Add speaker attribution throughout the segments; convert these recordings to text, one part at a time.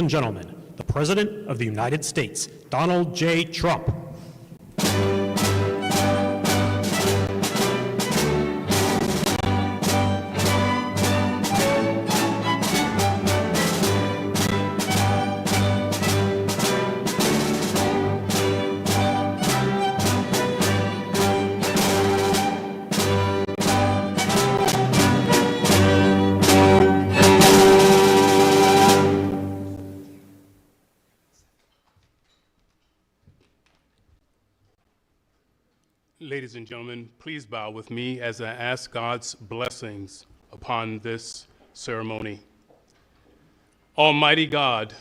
Speaker 1: and gentlemen, the President of the United States, Donald J. Trump.
Speaker 2: Ladies and gentlemen, please bow with me as I ask God's blessings upon this ceremony. Almighty God,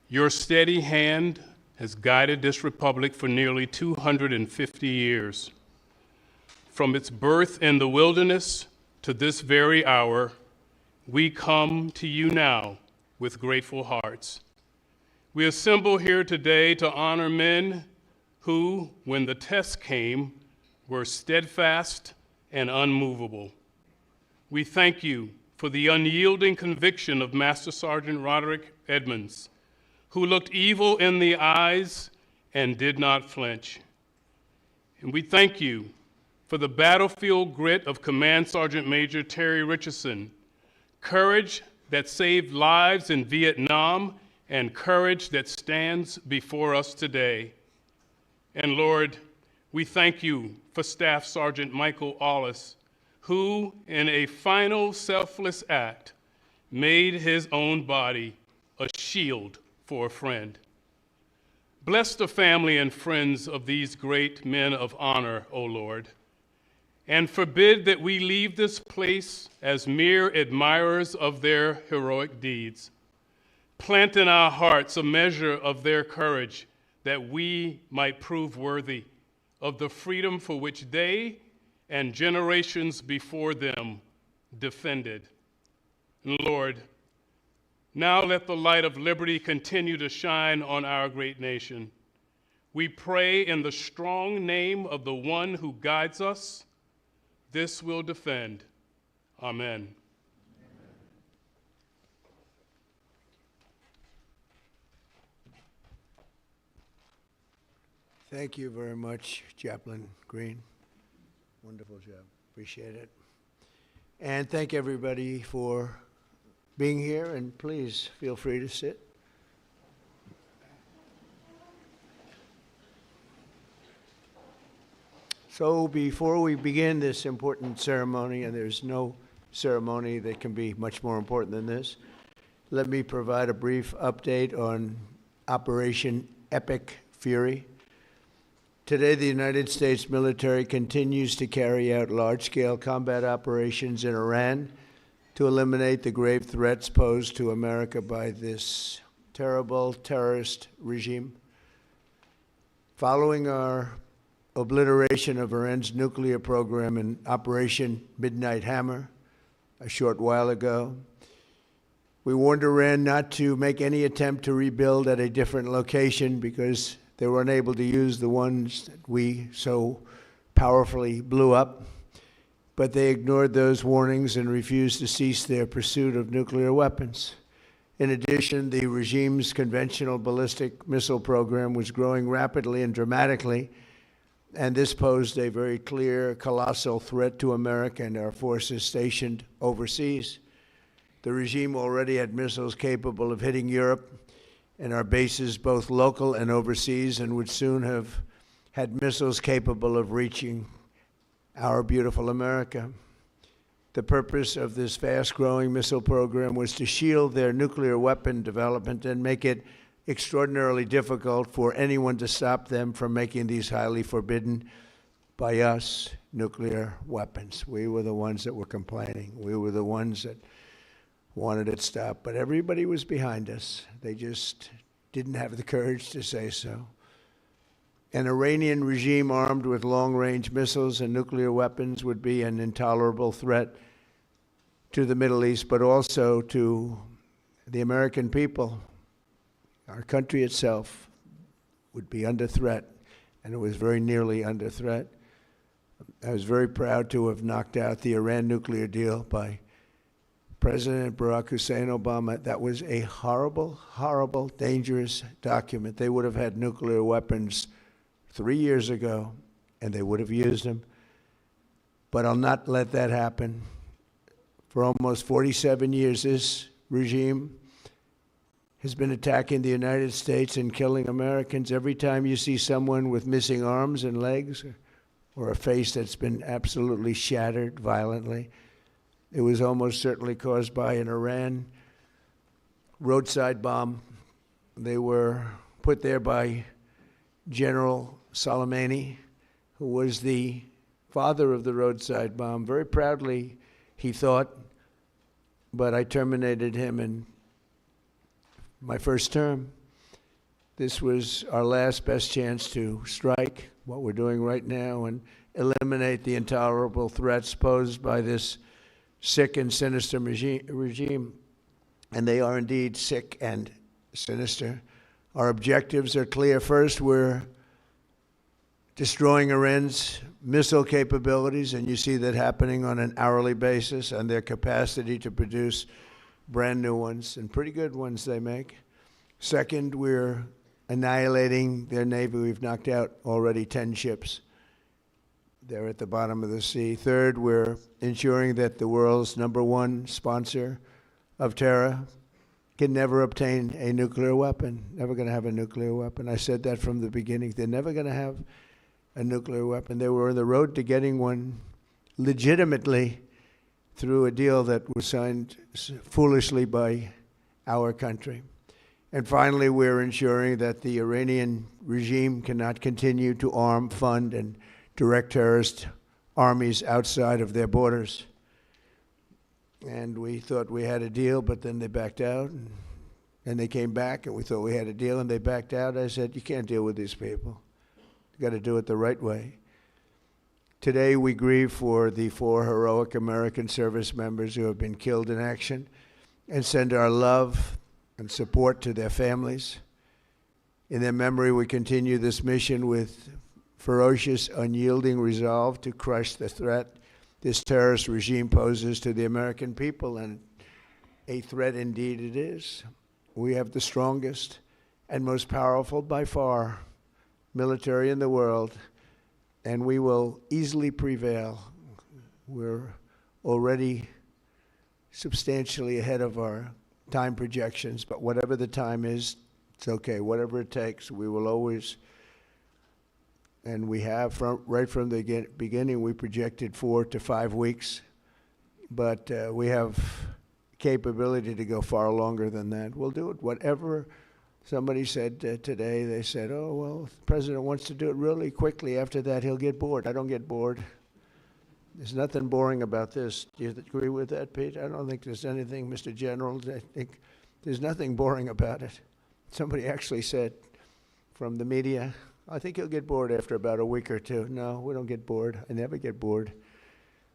Speaker 2: your steady hand has guided this republic for nearly 250 years. From its birth in the wilderness to this very hour, we come to you now with grateful hearts. We assemble here today to honor men who, when the test came, were steadfast and unmovable. We thank you for the unyielding conviction of Master Sergeant Roderick Edmonds, who looked evil in the eyes and did not flinch. And we thank you for the battlefield grit of Command Sergeant Major Terry Richardson, courage that saved lives in Vietnam and courage that stands before us today. And Lord, we thank you for Staff Sergeant Michael Ollis, who, in a final selfless act, made his own body a shield for a friend. Bless the family and friends of these great men of honor, O Lord, and forbid that we leave this place as mere admirers of their heroic deeds. Plant in our hearts a measure of their courage that we might prove worthy of the freedom for which they and generations before them defended. And Lord, now let the light of liberty continue to shine on our great nation. We pray in the strong name of the one who guides us. This will defend. Amen.
Speaker 3: Thank you very much, Chaplain Green. Wonderful job. Appreciate it. And thank everybody for being here, and please feel free to sit. So before we begin this important ceremony, and there's no ceremony that can be much more important than this, let me provide a brief update on Operation Epic Fury. Today, the United States military continues to carry out large-scale combat operations in Iran to eliminate the grave threats posed to America by this terrible terrorist regime. Following our obliteration of Iran's nuclear program in Operation Midnight Hammer a short while ago, we warned Iran not to make any attempt to rebuild at a different location because they were unable to use the ones that we so powerfully blew up, but they ignored those warnings and refused to cease their pursuit of nuclear weapons. In addition, the regime's conventional ballistic missile program was growing rapidly and dramatically, and this posed a very clear, colossal threat to America and our forces stationed overseas. The regime already had missiles capable of hitting Europe and our bases, both local and overseas, and would soon have had missiles capable of reaching our beautiful America. The purpose of this fast-growing missile program was to shield their nuclear weapon development and make it extraordinarily difficult for anyone to stop them from making these highly forbidden by us nuclear weapons. We were the ones that were complaining. We were the ones that wanted it stopped, but everybody was behind us. They just didn't have the courage to say so. An Iranian regime armed with long-range missiles and nuclear weapons would be an intolerable threat to the Middle East, but also to the American people. Our country itself would be under threat, and it was very nearly under threat. I was very proud to have knocked out the Iran nuclear deal by President Barack Hussein Obama, that was a horrible, horrible, dangerous document. They would have had nuclear weapons 3 years ago, and they would have used them. But I'll not let that happen. For almost 47 years, this regime has been attacking the United States and killing Americans. Every time you see someone with missing arms and legs or a face that's been absolutely shattered violently, it was almost certainly caused by an Iran roadside bomb. They were put there by General Soleimani, who was the father of the roadside bomb. Very proudly, he thought, but I terminated him in my first term. This was our last best chance to strike what we're doing right now and eliminate the intolerable threats posed by this sick and sinister regime. And they are indeed sick and sinister. Our objectives are clear. First, we're destroying Iran's missile capabilities, and you see that happening on an hourly basis, and their capacity to produce brand new ones, and pretty good ones they make. Second, we're annihilating their navy. We've knocked out already 10 ships. They're at the bottom of the sea. Third, we're ensuring that the world's #1 sponsor of terror can never obtain a nuclear weapon, never going to have a nuclear weapon. I said that from the beginning. They're never going to have a nuclear weapon. They were on the road to getting one legitimately through a deal that was signed foolishly by our country. And finally, we're ensuring that the Iranian regime cannot continue to arm, fund, and direct terrorist armies outside of their borders. And we thought we had a deal, but then they backed out. And they came back, and we thought we had a deal, and they backed out. I said, you can't deal with these people. You got to do it the right way. Today, we grieve for the 4 heroic American service members who have been killed in action and send our love and support to their families. In their memory, we continue this mission with ferocious, unyielding resolve to crush the threat this terrorist regime poses to the American people, and a threat indeed it is. We have the strongest and most powerful by far military in the world, and we will easily prevail. We're already substantially ahead of our time projections, but whatever the time is, it's okay. Whatever it takes, we will always, and we have right from the beginning, we projected 4 to 5 weeks, but we have capability to go far longer than that. We'll do it. Whatever somebody said today, they said, oh, well, if the president wants to do it really quickly, after that he'll get bored. I don't get bored. There's nothing boring about this. Do you agree with that, Pete? I don't think there's anything, Mr. General. I think there's nothing boring about it. Somebody actually said from the media, I think he'll get bored after about a week or two. No, we don't get bored. I never get bored.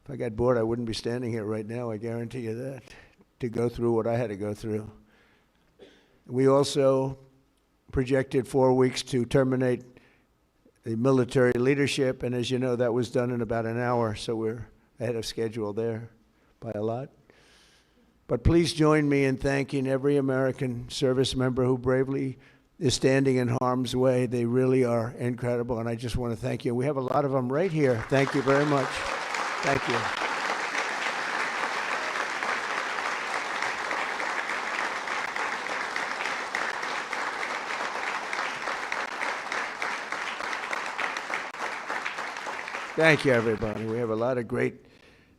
Speaker 3: If I got bored, I wouldn't be standing here right now, I guarantee you that, to go through what I had to go through. We also projected 4 weeks to terminate the military leadership, and as you know, that was done in about an hour, so we're ahead of schedule there by a lot. But please join me in thanking every American service member who bravely is standing in harm's way. They really are incredible, and I just want to thank you. We have a lot of them right here. Thank you very much. Thank you. Thank you, everybody. We have a lot of great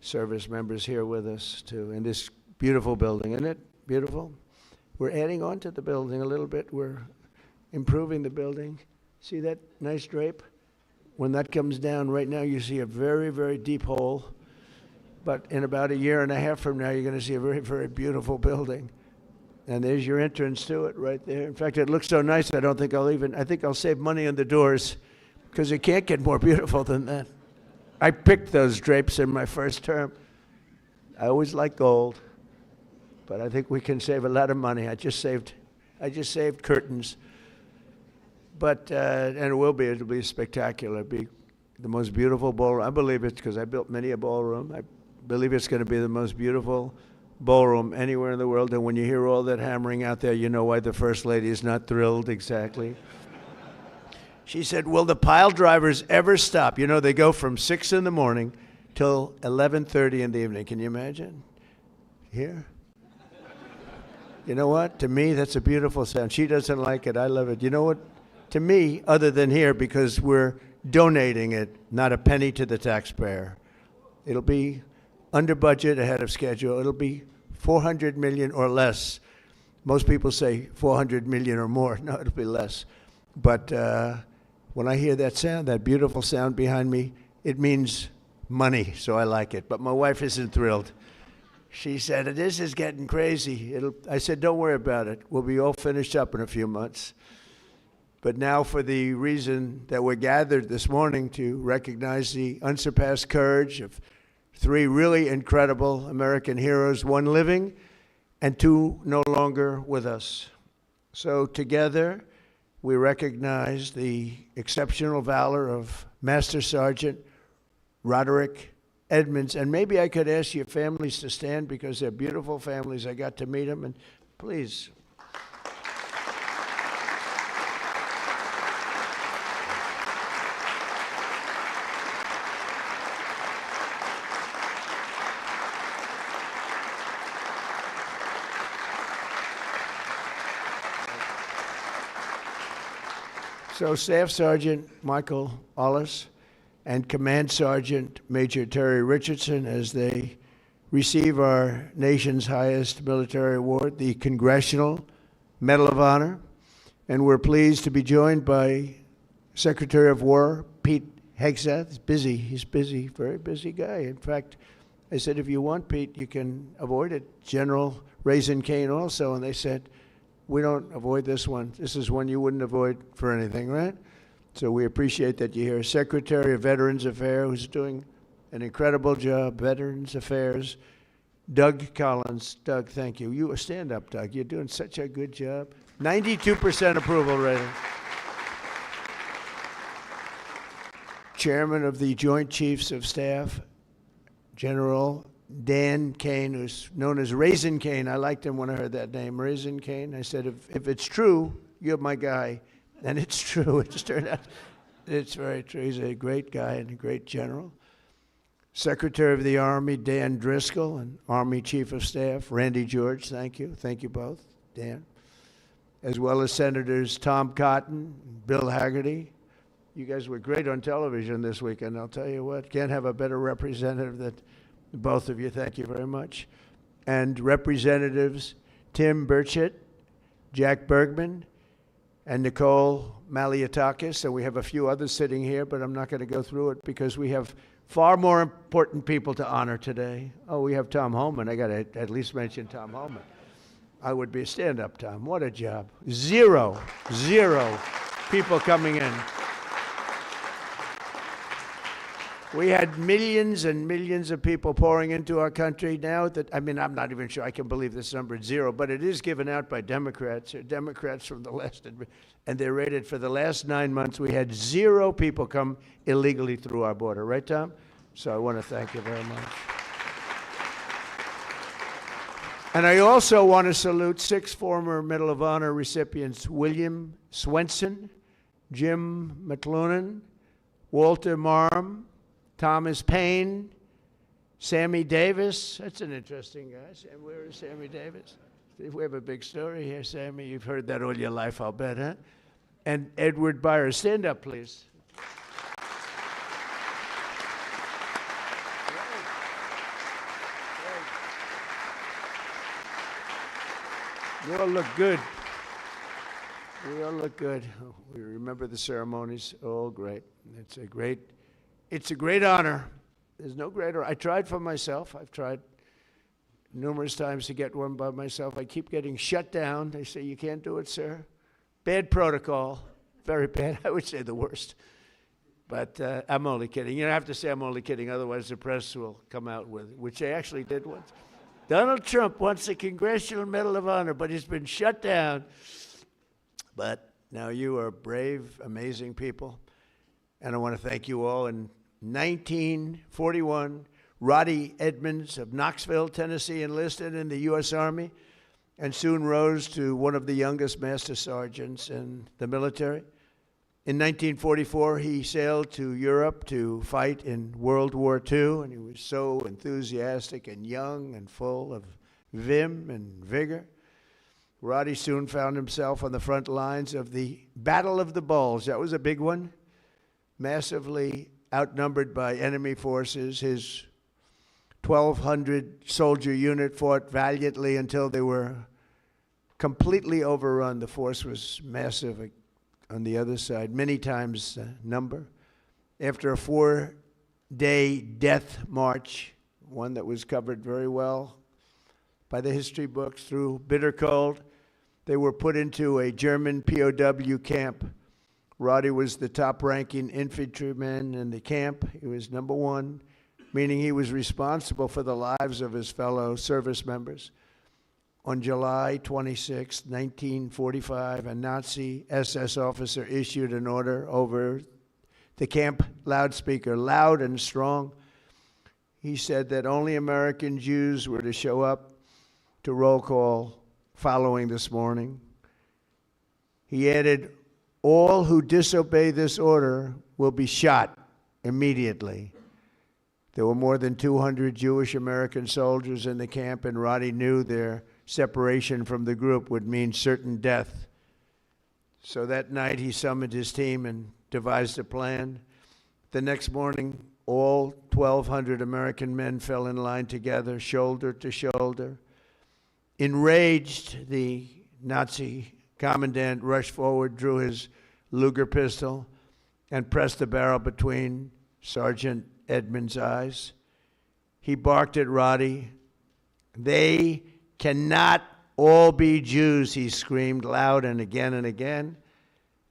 Speaker 3: service members here with us, too, in this beautiful building. Isn't it beautiful? We're adding on to the building a little bit. We're improving the building. See that nice drape? When that comes down, right now you see a very, very deep hole. But in about a year and a half from now, you're going to see a very, very beautiful building. And there's your entrance to it right there. In fact, it looks so nice, I think I'll save money on the doors, because it can't get more beautiful than that. I picked those drapes in my first term. I always like gold, but I think we can save a lot of money. I just saved curtains. But, and it'll be spectacular. It'll be the most beautiful ballroom. I believe it because I built many a ballroom. I believe it's going to be the most beautiful ballroom anywhere in the world. And when you hear all that hammering out there, you know why the First Lady is not thrilled exactly. She said, will the pile drivers ever stop? You know, they go from 6 in the morning till 11:30 in the evening. Can you imagine? Here? You know what? To me, that's a beautiful sound. She doesn't like it. I love it. You know what? To me, other than here, because we're donating it, not a penny to the taxpayer. It'll be under budget, ahead of schedule. It'll be 400 million or less. Most people say 400 million or more. No, it'll be less. But when I hear that sound, that beautiful sound behind me, it means money, so I like it. But my wife isn't thrilled. She said, this is getting crazy. I said, don't worry about it. We'll be all finished up in a few months. But now for the reason that we're gathered this morning to recognize the unsurpassed courage of 3 really incredible American heroes, 1 living and 2 no longer with us. So together, we recognize the exceptional valor of Master Sergeant Roderick Edmonds. And maybe I could ask your families to stand because they're beautiful families. I got to meet them, and please. So Staff Sergeant Michael Ollis and Command Sergeant Major Terry Richardson, as they receive our nation's highest military award, the Congressional Medal of Honor. And we're pleased to be joined by Secretary of War Pete Hegseth. He's busy, very busy guy. In fact, I said, if you want, Pete, you can avoid it. General Raisin Kane also, and they said, we don't avoid this one. This is one you wouldn't avoid for anything, right? So we appreciate that you're here. Secretary of Veterans Affairs, who's doing an incredible job, Veterans Affairs, Doug Collins. Doug, thank you. You stand up, Doug. You're doing such a good job. 92% approval rating. Chairman of the Joint Chiefs of Staff, General Dan Kane, who's known as Raisin Kane. I liked him when I heard that name, Raisin Kane. I said, if it's true, you're my guy. And it's true. It just turned out it's very true. He's a great guy and a great general. Secretary of the Army, Dan Driscoll, and Army Chief of Staff, Randy George. Thank you. Thank you both, Dan. As well as Senators Tom Cotton, Bill Hagerty. You guys were great on television this weekend, I'll tell you what. Can't have a better representative than both of you. Thank you very much. And Representatives Tim Burchett, Jack Bergman, and Nicole Maliotakis. And we have a few others sitting here, but I'm not going to go through it because we have far more important people to honor today. Oh, we have Tom Homan. I got to at least mention Tom Homan. I would be a stand-up, Tom. What a job. Zero people coming in. We had millions and millions of people pouring into our country now that, I'm not even sure I can believe this number is 0, but it is given out by Democrats. They're Democrats from the left, and they're rated for the last 9 months. We had 0 people come illegally through our border. Right, Tom? So I want to thank you very much. And I also want to salute 6 former Medal of Honor recipients: William Swenson, Jim McLuhan, Walter Marm, Thomas Payne, Sammy Davis. That's an interesting guy. Where is Sammy Davis? We have a big story here, Sammy. You've heard that all your life, I'll bet, huh? And Edward Byers. Stand up, please. You all look good. We all look good. We remember the ceremonies. Oh, great. It's a great honor. There's no greater. I tried for myself. I've tried numerous times to get one by myself. I keep getting shut down. They say, you can't do it, sir. Bad protocol. Very bad. I would say the worst. But I'm only kidding. You don't have to say I'm only kidding. Otherwise, the press will come out with it, which they actually did once. Donald Trump wants a Congressional Medal of Honor, but he's been shut down. But now you are brave, amazing people. And I want to thank you all. In 1941, Rody Edmonds of Knoxville, Tennessee, enlisted in the U.S. Army and soon rose to one of the youngest master sergeants in the military. In 1944, he sailed to Europe to fight in World War II, and he was so enthusiastic and young and full of vim and vigor. Rody soon found himself on the front lines of the Battle of the Bulge. That was a big one, massively outnumbered by enemy forces. His 1,200 soldier unit fought valiantly until they were completely overrun. The force was massive on the other side, many times the number. After a 4-day death march, one that was covered very well by the history books, through bitter cold, they were put into a German POW camp. Rody was the top-ranking infantryman in the camp. He was number one, meaning he was responsible for the lives of his fellow service members. On July 26, 1945, a Nazi SS officer issued an order over the camp loudspeaker, loud and strong. He said that only American Jews were to show up to roll call following this morning. He added, all who disobey this order will be shot immediately. There were more than 200 Jewish American soldiers in the camp, and Rody knew their separation from the group would mean certain death. So that night he summoned his team and devised a plan. The next morning, all 1,200 American men fell in line together, shoulder to shoulder. Enraged, the Nazi commandant rushed forward, drew his Luger pistol, and pressed the barrel between Sergeant Edmonds' eyes. He barked at Rody. They cannot all be Jews, he screamed loud and again,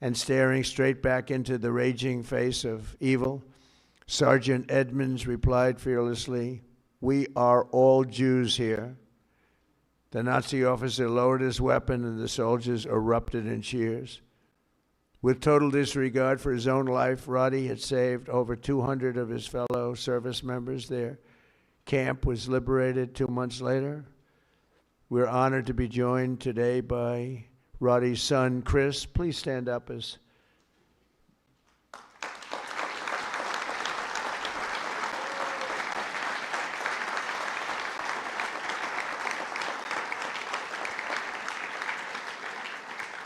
Speaker 3: and staring straight back into the raging face of evil. Sergeant Edmonds replied fearlessly, we are all Jews here. The Nazi officer lowered his weapon and the soldiers erupted in cheers. With total disregard for his own life, Rody had saved over 200 of his fellow service members. Their camp was liberated 2 months later. We're honored to be joined today by Rody's son, Chris. Please stand up as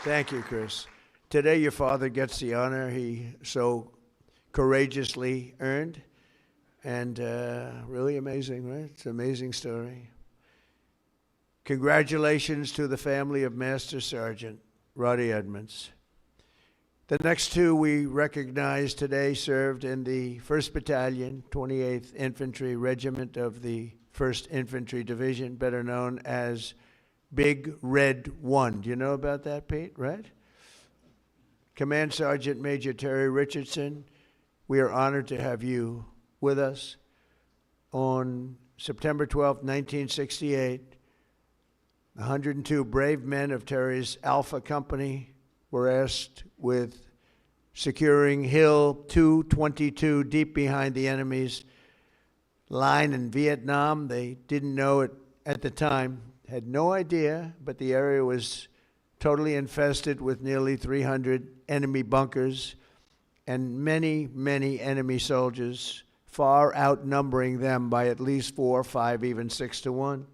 Speaker 3: Thank you, Chris. Today your father gets the honor he so courageously earned, and really amazing, right? It's an amazing story. Congratulations to the family of Master Sergeant Rody Edmonds. The next two we recognize today served in the 1st Battalion, 28th Infantry Regiment of the 1st Infantry Division, better known as Big Red 1. Do you know about that, Pete? Right? Command Sergeant Major Terry Richardson, we are honored to have you with us. On September 12, 1968, 102 brave men of Terry's Alpha Company were asked with securing Hill 222 deep behind the enemy's line in Vietnam. They didn't know it at the time, had no idea, but the area was totally infested with nearly 300 enemy bunkers and many, many enemy soldiers, far outnumbering them by at least 4, 5, even 6 to 1.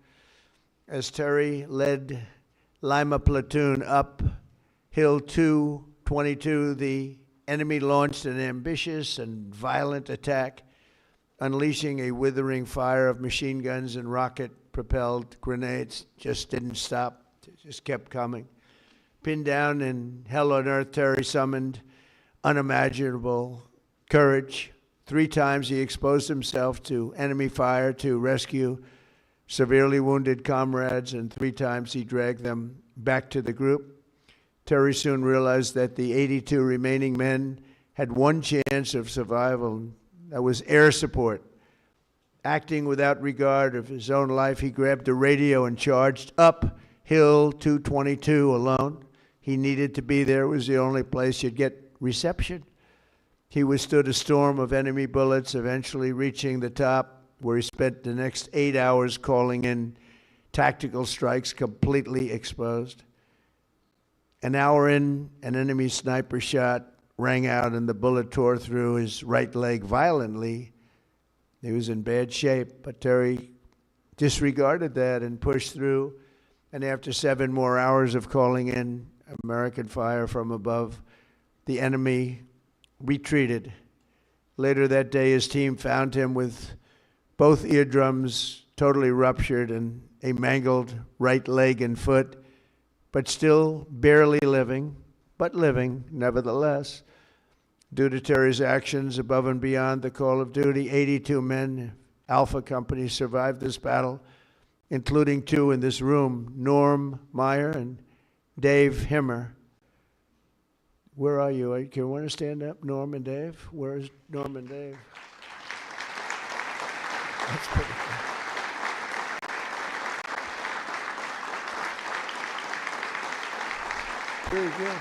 Speaker 3: As Terry led Lima platoon up Hill 222, the enemy launched an ambitious and violent attack, unleashing a withering fire of machine guns and rocket-propelled grenades. Just didn't stop, just kept coming. Pinned down in hell on earth, Terry summoned unimaginable courage. 3 times he exposed himself to enemy fire to rescue severely wounded comrades, and 3 times he dragged them back to the group. Terry soon realized that the 82 remaining men had one chance of survival. That was air support. Acting without regard of his own life, he grabbed a radio and charged up Hill 222 alone. He needed to be there. It was the only place you'd get reception. He withstood a storm of enemy bullets, eventually reaching the top where he spent the next 8 hours calling in tactical strikes completely exposed. An hour in, an enemy sniper shot rang out and the bullet tore through his right leg violently. He was in bad shape, but Terry disregarded that and pushed through. And after 7 more hours of calling in American fire from above, the enemy retreated. Later that day, his team found him with both eardrums totally ruptured and a mangled right leg and foot, but still barely living, but living nevertheless. Due to Terry's actions above and beyond the call of duty, 82 men, Alpha Company, survived this battle, including 2 in this room, Norm Meyer and Dave Himmer. Where are you? Can you want to stand up, Norm and Dave? Where's Norm and Dave? That's pretty good. Very good.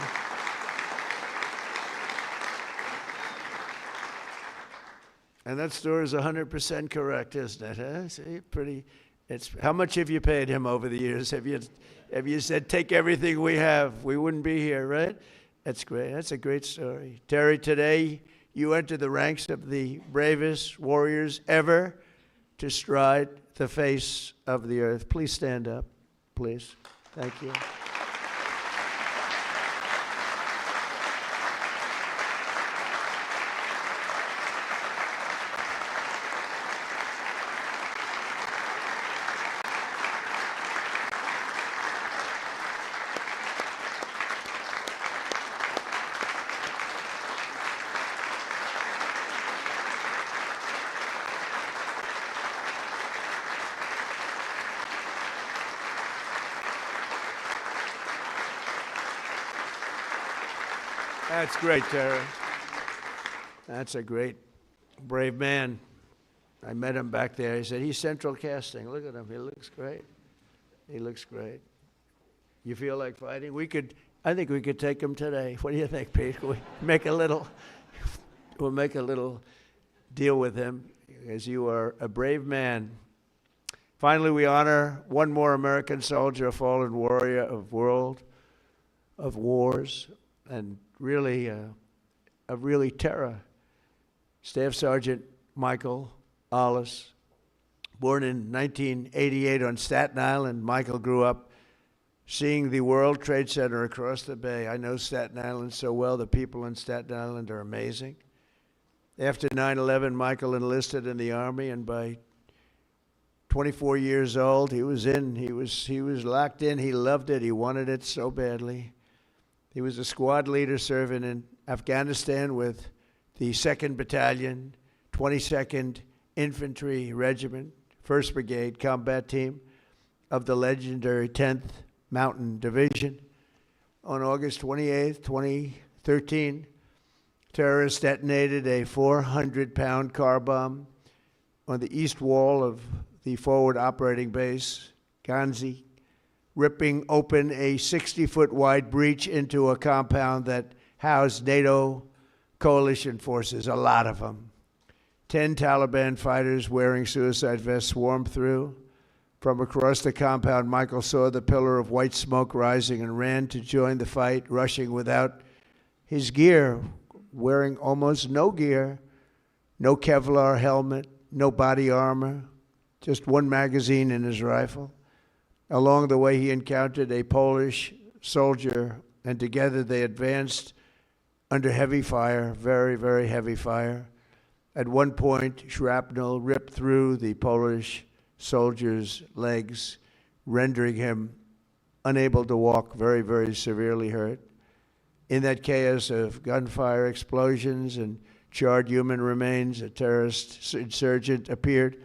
Speaker 3: And that story is 100% correct, isn't it? Huh? See, pretty. It's how much have you paid him over the years? Have you said take everything we have? We wouldn't be here, right? That's great. That's a great story, Terry. Today you enter the ranks of the bravest warriors ever to stride the face of the earth. Please stand up, please. Thank you. That's great, Terry. That's a great, brave man. I met him back there. He said, he's central casting. Look at him. He looks great. He looks great. You feel like fighting? I think we could take him today. What do you think, Pete? We'll make a little deal with him, as you are a brave man. Finally, we honor one more American soldier, a fallen warrior of wars, and really terror. Staff Sergeant Michael Ollis, born in 1988 on Staten Island. Michael grew up seeing the World Trade Center across the bay. I know Staten Island so well. The people in Staten Island are amazing. After 9/11, Michael enlisted in the Army, and by 24 years old, he was locked in. He loved it. He wanted it so badly. He was a squad leader serving in Afghanistan with the 2nd Battalion, 22nd Infantry Regiment, 1st Brigade Combat Team of the legendary 10th Mountain Division. On August 28, 2013, terrorists detonated a 400-pound car bomb on the east wall of the forward operating base, Ganzi, ripping open a 60-foot wide breach into a compound that housed NATO coalition forces, a lot of them. 10 Taliban fighters wearing suicide vests swarmed through. From across the compound, Michael saw the pillar of white smoke rising and ran to join the fight, rushing without his gear, wearing almost no gear, no Kevlar helmet, no body armor, just one magazine in his rifle. Along the way, he encountered a Polish soldier, and together they advanced under heavy fire, very, very heavy fire. At one point, shrapnel ripped through the Polish soldier's legs, rendering him unable to walk, very, very severely hurt. In that chaos of gunfire, explosions, and charred human remains, a terrorist insurgent appeared,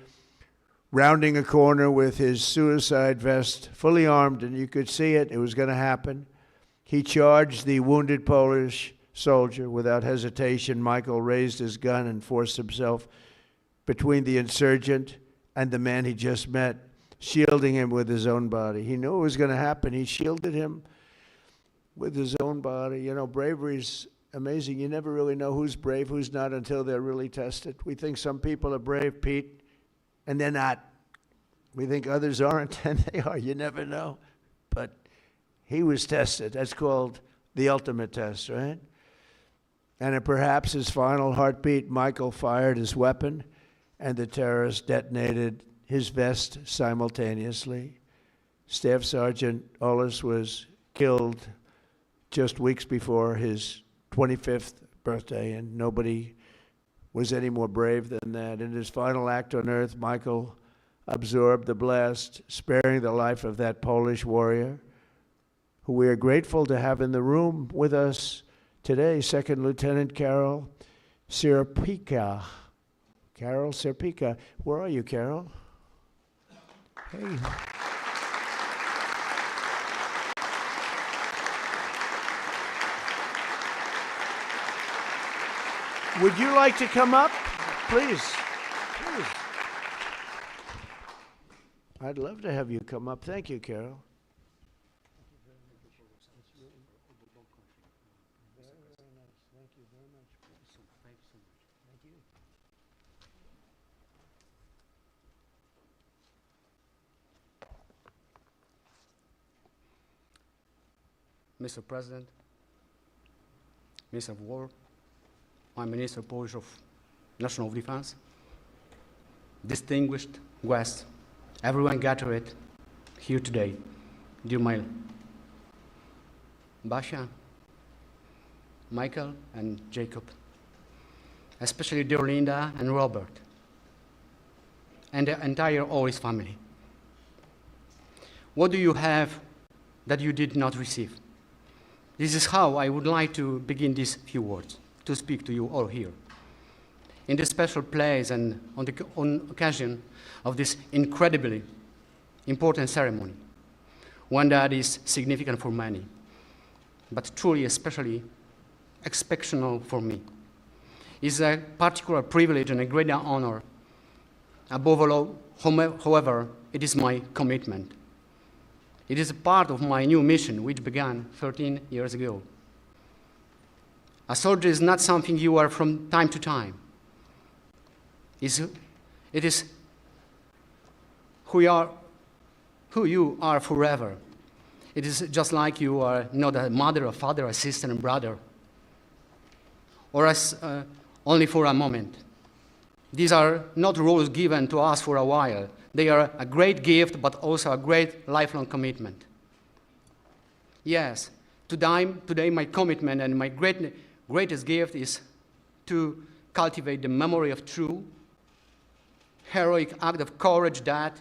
Speaker 3: rounding a corner with his suicide vest, fully armed, and you could see it. It was going to happen. He charged the wounded Polish soldier without hesitation. Michael raised his gun and forced himself between the insurgent and the man he just met, shielding him with his own body. He knew it was going to happen. He shielded him with his own body. You know, bravery's amazing. You never really know who's brave, who's not until they're really tested. We think some people are brave, Pete, and they're not. We think others aren't, and they are. You never know. But he was tested. That's called the ultimate test, right? And at perhaps his final heartbeat, Michael fired his weapon, and the terrorist detonated his vest simultaneously. Staff Sergeant Ollis was killed just weeks before his 25th birthday, and nobody was any more brave than that. In his final act on earth, Michael absorbed the blast, sparing the life of that Polish warrior, who we are grateful to have in the room with us today, Second Lieutenant Carol Sierpika. Carol Sierpika. Where are you, Carol? Hey. Would you like to come up? Please. Please. I'd love to have you come up. Thank you, Carol.
Speaker 4: Mr. President, Minister of War, Prime Minister Polish of National Defense, distinguished guests, everyone gathered here today, dear my Basia, Michael, and Jacob, especially dear Linda and Robert, and the entire Ollis family. What do you have that you did not receive? This is how I would like to begin these few words, to speak to you all here. In this special place and on occasion of this incredibly important ceremony, one that is significant for many, but truly especially exceptional for me. It's a particular privilege and a great honor. Above all, however, it is my commitment. It is a part of my new mission, which began 13 years ago. A soldier is not something you are from time to time. It is who you are forever. It is just like you are not a mother, a father, a sister, and brother, or as only for a moment. These are not roles given to us for a while. They are a great gift, but also a great lifelong commitment. Yes, today my commitment and my greatest gift is to cultivate the memory of true, heroic act of courage that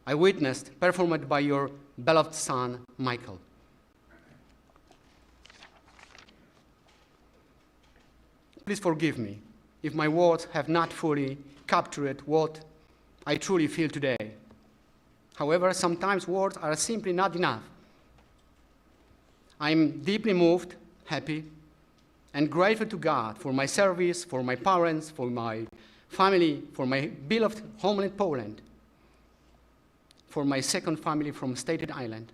Speaker 4: I witnessed performed by your beloved son, Michael. Please forgive me if my words have not fully captured what I truly feel today. However, sometimes words are simply not enough. I'm deeply moved, happy, and grateful to God for my service, for my parents, for my family, for my beloved homeland Poland, for my second family from Staten Island,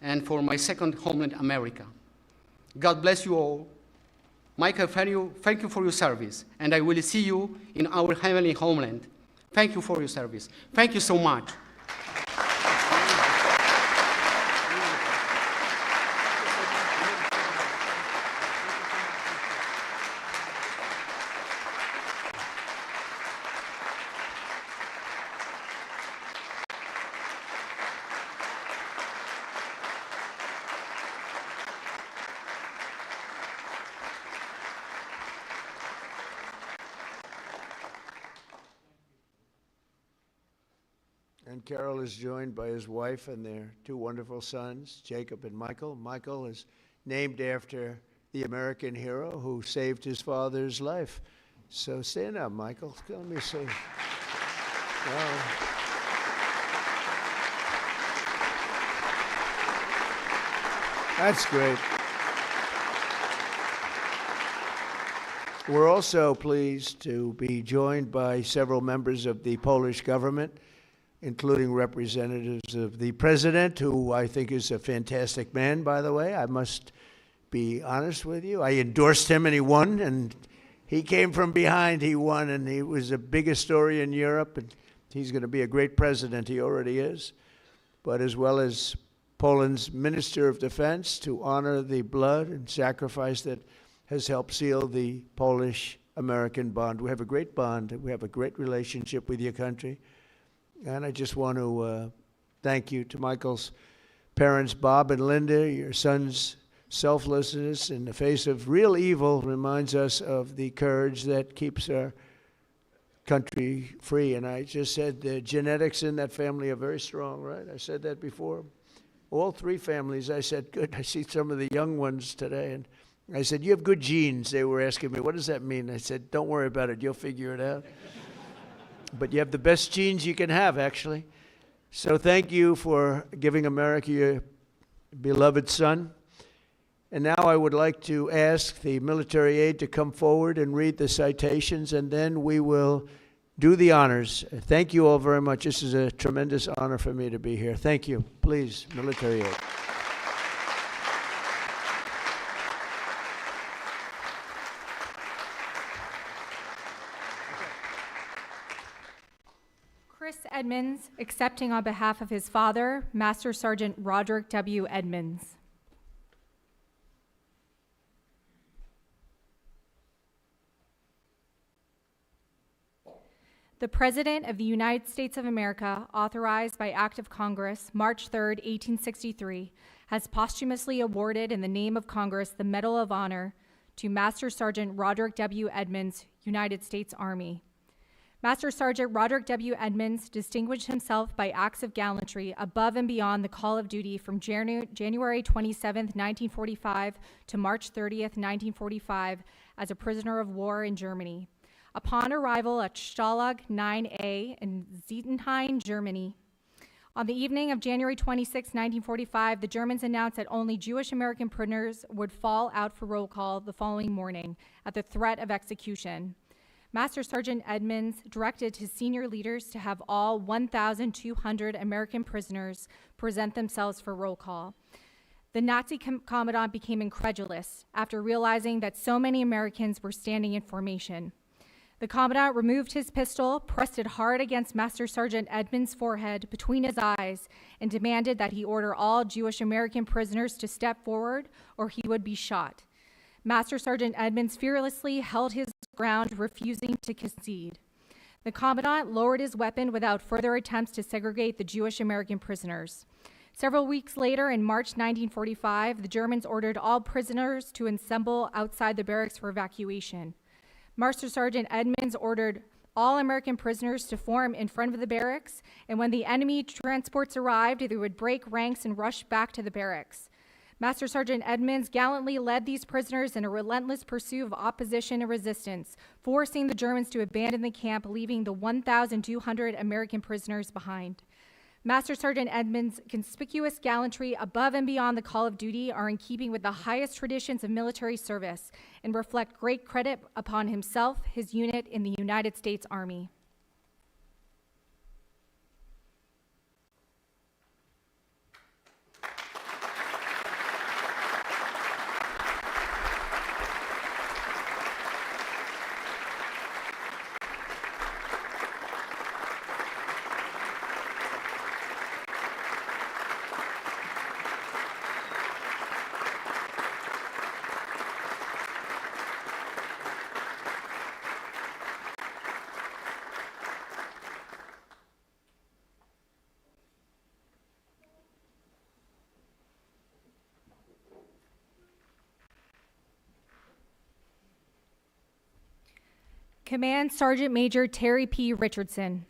Speaker 4: and for my second homeland America. God bless you all. Michael, thank you for your service, and I will see you in our heavenly homeland. Thank you for your service. Thank you so much.
Speaker 3: And Carol is joined by his wife and their two wonderful sons, Jacob and Michael. Michael is named after the American hero who saved his father's life. So stand up, Michael. Let me see. Wow. That's great. We're also pleased to be joined by several members of the Polish government, including representatives of the president, who I think is a fantastic man, by the way. I must be honest with you. I endorsed him and he won, and he came from behind, he won, and he was the biggest story in Europe, and he's going to be a great president. He already is. But as well as Poland's Minister of Defense, to honor the blood and sacrifice that has helped seal the Polish-American bond. We have a great bond. We have a great relationship with your country. And I just want to thank you to Michael's parents, Bob and Linda. Your son's selflessness in the face of real evil reminds us of the courage that keeps our country free. And I just said the genetics in that family are very strong, right? I said that before. All three families, I said, good. I see some of the young ones today. And I said, you have good genes. They were asking me, what does that mean? I said, don't worry about it. You'll figure it out. But you have the best genes you can have, actually. So thank you for giving America your beloved son. And now I would like to ask the military aide to come forward and read the citations, and then we will do the honors. Thank you all very much. This is a tremendous honor for me to be here. Thank you. Please, military aide.
Speaker 5: Chris Edmonds, accepting on behalf of his father, Master Sergeant Roderick W. Edmonds. The President of the United States of America, authorized by Act of Congress, March 3, 1863, has posthumously awarded in the name of Congress the Medal of Honor to Master Sergeant Roderick W. Edmonds, United States Army. Master Sergeant Roderick W. Edmonds distinguished himself by acts of gallantry above and beyond the call of duty from January 27, 1945 to March 30, 1945 as a prisoner of war in Germany. Upon arrival at Stalag 9A in Zietenhain, Germany, on the evening of January 26, 1945, the Germans announced that only Jewish American prisoners would fall out for roll call the following morning at the threat of execution. Master Sergeant Edmonds directed his senior leaders to have all 1,200 American prisoners present themselves for roll call. The Nazi commandant became incredulous after realizing that so many Americans were standing in formation. The commandant removed his pistol, pressed it hard against Master Sergeant Edmonds' forehead between his eyes, and demanded that he order all Jewish American prisoners to step forward or he would be shot. Master Sergeant Edmonds fearlessly held his ground, refusing to concede. The commandant lowered his weapon without further attempts to segregate the Jewish American prisoners. Several weeks later, in March 1945, the Germans ordered all prisoners to assemble outside the barracks for evacuation. Master Sergeant Edmonds ordered all American prisoners to form in front of the barracks, and when the enemy transports arrived, they would break ranks and rush back to the barracks. Master Sergeant Edmonds gallantly led these prisoners in a relentless pursuit of opposition and resistance, forcing the Germans to abandon the camp, leaving the 1,200 American prisoners behind. Master Sergeant Edmonds' conspicuous gallantry above and beyond the call of duty are in keeping with the highest traditions of military service and reflect great credit upon himself, his unit in the United States Army. Command Sergeant Major Terry P. Richardson.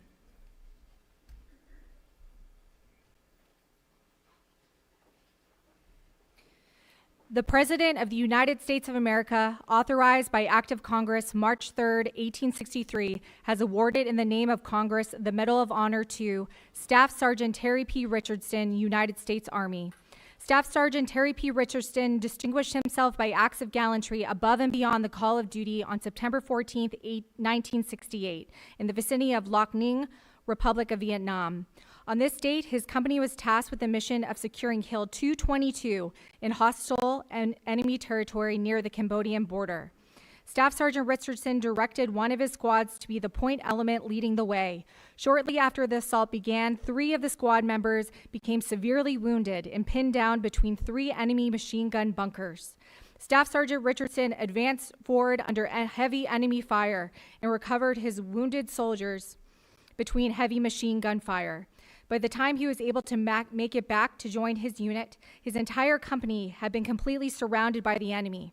Speaker 5: The President of the United States of America, authorized by Act of Congress, March 3, 1863, has awarded in the name of Congress the Medal of Honor to Staff Sergeant Terry P. Richardson, United States Army. Staff Sergeant Terry P. Richardson distinguished himself by acts of gallantry above and beyond the call of duty on September 14, 1968, in the vicinity of Loc Ninh, Republic of Vietnam. On this date, his company was tasked with the mission of securing Hill 222 in hostile and enemy territory near the Cambodian border. Staff Sergeant Richardson directed one of his squads to be the point element leading the way. Shortly after the assault began, 3 of the squad members became severely wounded and pinned down between 3 enemy machine gun bunkers. Staff Sergeant Richardson advanced forward under heavy enemy fire and recovered his wounded soldiers between heavy machine gun fire. By the time he was able to make it back to join his unit, his entire company had been completely surrounded by the enemy.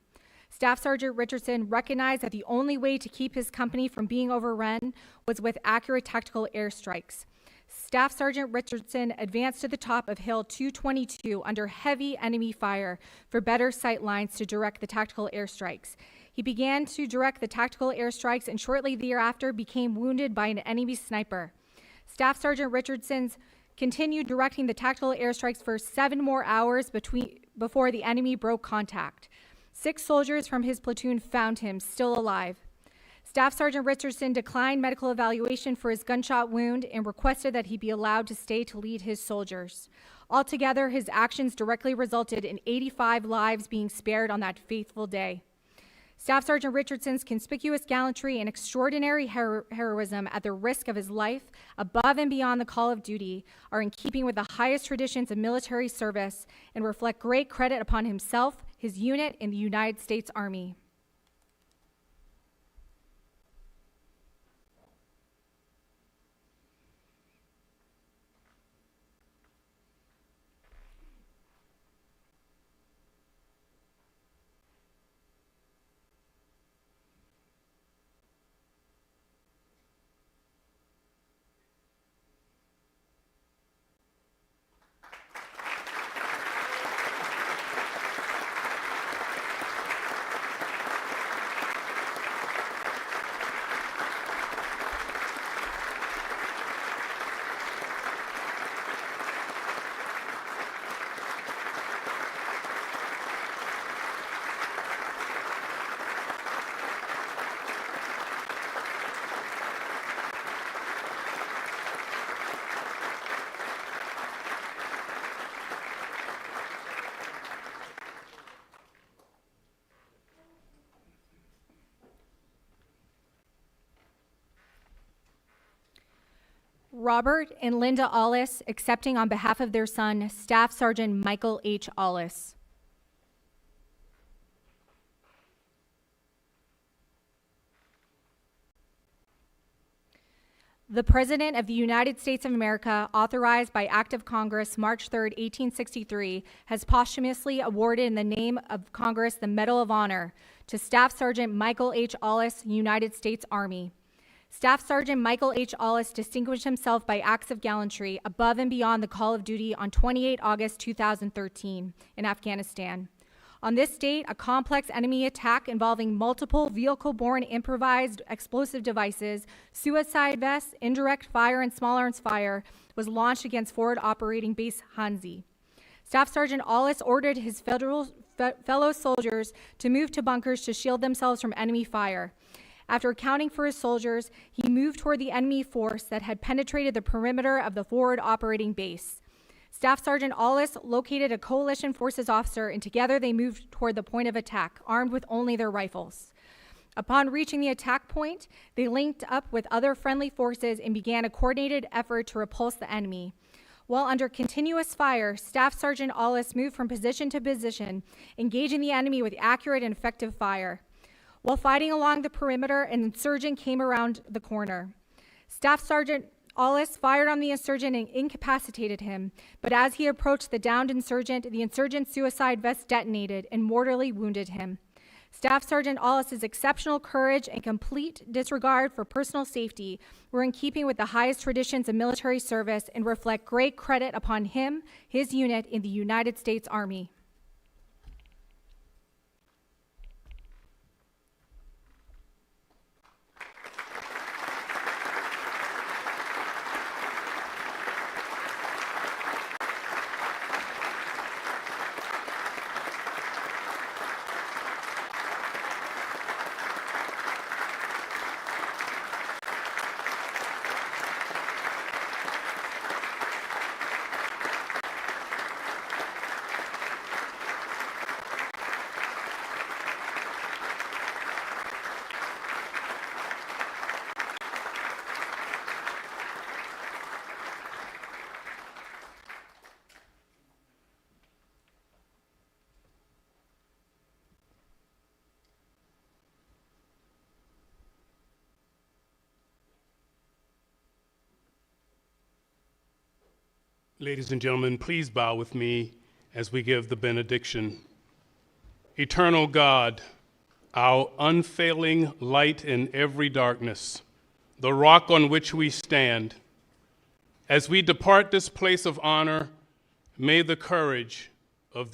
Speaker 5: Staff Sergeant Richardson recognized that the only way to keep his company from being overrun was with accurate tactical airstrikes. Staff Sergeant Richardson advanced to the top of Hill 222 under heavy enemy fire for better sight lines to direct the tactical airstrikes. He began to direct the tactical airstrikes and shortly thereafter became wounded by an enemy sniper. Staff Sergeant Richardson continued directing the tactical airstrikes for 7 more hours before the enemy broke contact. 6 soldiers from his platoon found him still alive. Staff Sergeant Richardson declined medical evaluation for his gunshot wound and requested that he be allowed to stay to lead his soldiers. Altogether, his actions directly resulted in 85 lives being spared on that fateful day. Staff Sergeant Richardson's conspicuous gallantry and extraordinary heroism at the risk of his life, above and beyond the call of duty, are in keeping with the highest traditions of military service and reflect great credit upon himself, his unit, and the United States Army. Robert and Linda Ollis, accepting on behalf of their son, Staff Sergeant Michael H. Ollis. The President of the United States of America, authorized by Act of Congress, March 3, 1863, has posthumously awarded in the name of Congress the Medal of Honor to Staff Sergeant Michael H. Ollis, United States Army. Staff Sergeant Michael H. Ollis distinguished himself by acts of gallantry above and beyond the call of duty on 28 August 2013 in Afghanistan. On this date, a complex enemy attack involving multiple vehicle-borne improvised explosive devices, suicide vests, indirect fire, and small arms fire was launched against forward operating base Hanzi. Staff Sergeant Ollis ordered his fellow soldiers to move to bunkers to shield themselves from enemy fire. After accounting for his soldiers, he moved toward the enemy force that had penetrated the perimeter of the forward operating base. Staff Sergeant Ollis located a coalition forces officer, and together they moved toward the point of attack, armed with only their rifles. Upon reaching the attack point, they linked up with other friendly forces and began a coordinated effort to repulse the enemy. While under continuous fire, Staff Sergeant Ollis moved from position to position, engaging the enemy with accurate and effective fire. While fighting along the perimeter, an insurgent came around the corner. Staff Sergeant Ollis fired on the insurgent and incapacitated him, but as he approached the downed insurgent, the insurgent's suicide vest detonated and mortally wounded him. Staff Sergeant Ollis's exceptional courage and complete disregard for personal safety were in keeping with the highest traditions of military service and reflect great credit upon him, his unit, in the United States Army.
Speaker 2: Ladies and gentlemen, please bow with me as we give the benediction. Eternal God, our unfailing light in every darkness, the rock on which we stand, as we depart this place of honor, may the courage